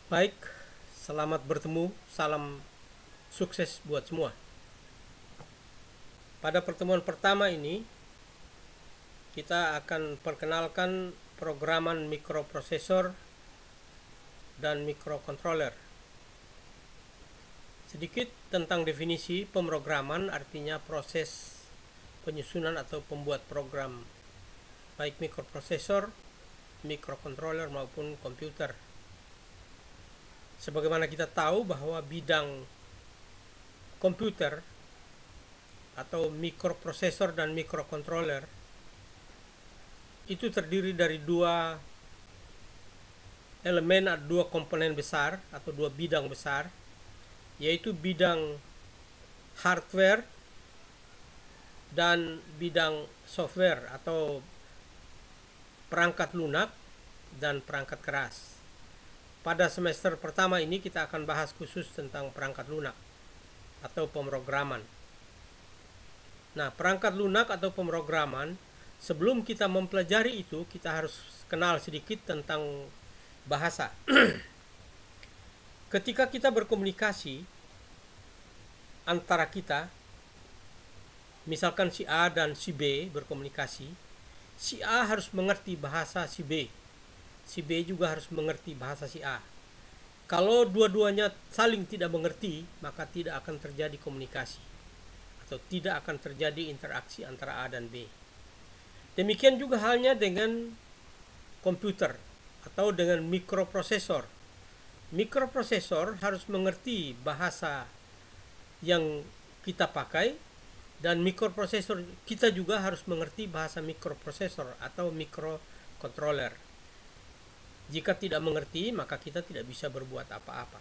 Baik, selamat bertemu. Salam sukses buat semua. Pada pertemuan pertama ini, kita akan perkenalkan programan mikroprosesor dan mikrokontroler. Sedikit tentang definisi pemrograman, artinya proses penyusunan atau pembuat program baik mikroprosesor, mikrokontroler maupun komputer. Sebagaimana kita tahu bahwa bidang komputer atau mikroprosesor dan mikrokontroler itu terdiri dari dua elemen, dua komponen besar atau dua bidang besar, yaitu bidang hardware dan bidang software atau perangkat lunak dan perangkat keras. Pada semester pertama ini kita akan bahas khusus tentang perangkat lunak atau pemrograman. Nah, perangkat lunak atau pemrograman, sebelum kita mempelajari itu, kita harus kenal sedikit tentang bahasa. Ketika kita berkomunikasi antara kita, misalkan si A dan si B berkomunikasi, si A harus mengerti bahasa si B. Si B juga harus mengerti bahasa si A. Kalau dua-duanya saling tidak mengerti, maka tidak akan terjadi komunikasi atau tidak akan terjadi interaksi antara A dan B. Demikian juga halnya dengan komputer atau dengan mikroprosesor. Mikroprosesor harus mengerti bahasa yang kita pakai, dan mikroprosesor kita juga harus mengerti bahasa mikroprosesor atau mikrokontroler. Jika tidak mengerti, maka kita tidak bisa berbuat apa-apa.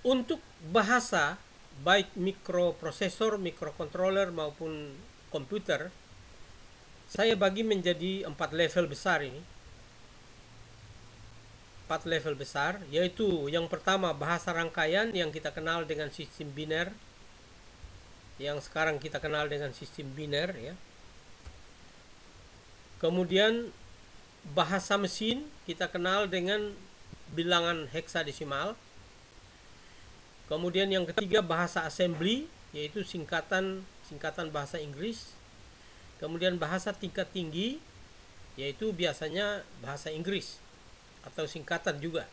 Untuk bahasa baik mikroprosesor, mikrokontroler maupun komputer, saya bagi menjadi 4 level besar ini. 4 level besar, yaitu yang pertama bahasa rangkaian yang kita kenal dengan sistem biner, yang sekarang kita kenal dengan sistem biner ya. Kemudian bahasa mesin kita kenal dengan bilangan heksadesimal. Kemudian yang ketiga bahasa assembly, yaitu singkatan bahasa Inggris. Kemudian bahasa tingkat tinggi, yaitu biasanya bahasa Inggris atau singkatan juga.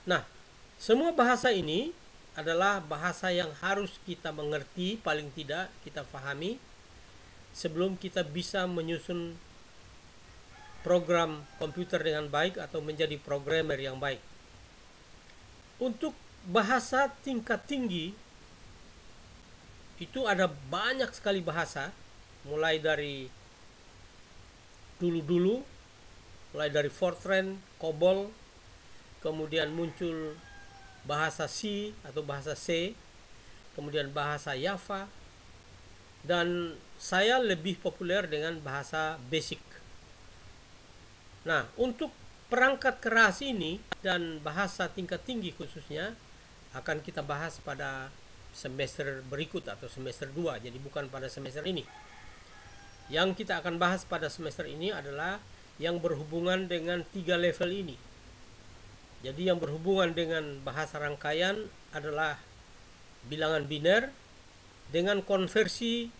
Nah, semua bahasa ini adalah bahasa yang harus kita mengerti, paling tidak kita pahami sebelum kita bisa menyusun program komputer dengan baik atau menjadi programmer yang baik. Untuk bahasa tingkat tinggi itu ada banyak sekali bahasa, mulai dari dulu-dulu, mulai dari Fortran, COBOL, kemudian muncul bahasa C atau bahasa C, kemudian bahasa Java, dan saya lebih populer dengan bahasa BASIC. Nah, untuk perangkat keras ini dan bahasa tingkat tinggi khususnya akan kita bahas pada semester berikut atau semester 2, jadi bukan pada semester ini. Yang kita akan bahas pada semester ini adalah yang berhubungan dengan 3 level ini. Jadi yang berhubungan dengan bahasa rangkaian adalah bilangan biner dengan konversi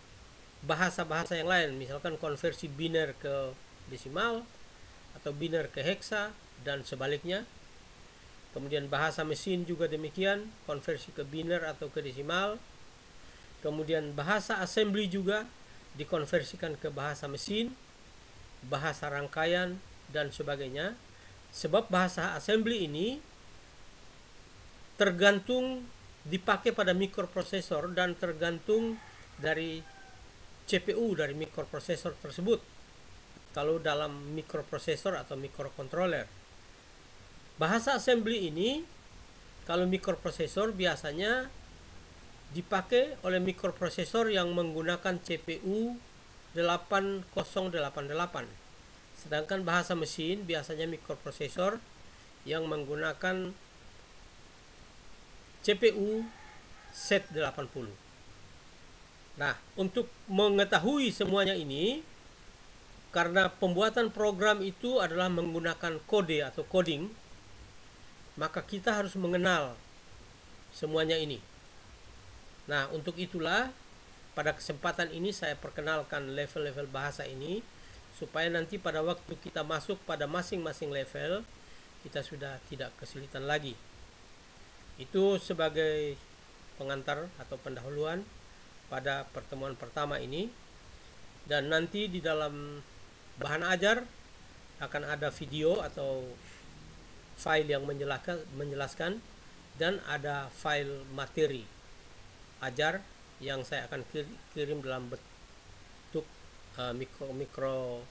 bahasa-bahasa yang lain, misalkan konversi biner ke desimal atau biner ke heksa dan sebaliknya. Kemudian bahasa mesin juga demikian, konversi ke biner atau ke desimal. Kemudian bahasa assembly juga dikonversikan ke bahasa mesin, bahasa rangkaian dan sebagainya. Sebab bahasa assembly ini tergantung dipakai pada mikroprosesor dan tergantung dari CPU dari mikroprosesor tersebut. Kalau dalam mikroprosesor atau mikrokontroler, bahasa assembly ini kalau mikroprosesor biasanya dipakai oleh mikroprosesor yang menggunakan CPU 8088. Sedangkan bahasa mesin biasanya mikroprosesor yang menggunakan CPU Z80. Nah, untuk mengetahui semuanya ini, karena pembuatan program itu adalah menggunakan kode atau coding, maka kita harus mengenal semuanya ini. Nah, untuk itulah pada kesempatan ini saya perkenalkan level-level bahasa ini, supaya nanti pada waktu kita masuk pada masing-masing level, kita sudah tidak kesulitan lagi. Itu sebagai pengantar atau pendahuluan pada pertemuan pertama ini. Dan nanti di dalam bahan ajar akan ada video atau file yang menjelaskan, dan ada file materi ajar yang saya akan kirim dalam bentuk mikro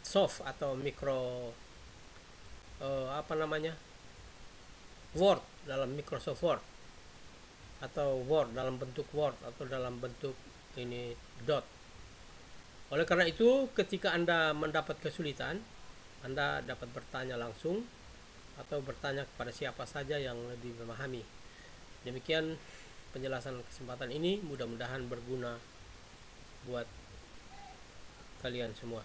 soft atau mikro Word dalam Microsoft Word, atau Word dalam bentuk Word, atau dalam bentuk ini dot. Oleh karena itu, ketika Anda mendapat kesulitan, Anda dapat bertanya langsung atau bertanya kepada siapa saja yang lebih memahami. Demikian penjelasan kesempatan ini, mudah-mudahan berguna buat kalian semua.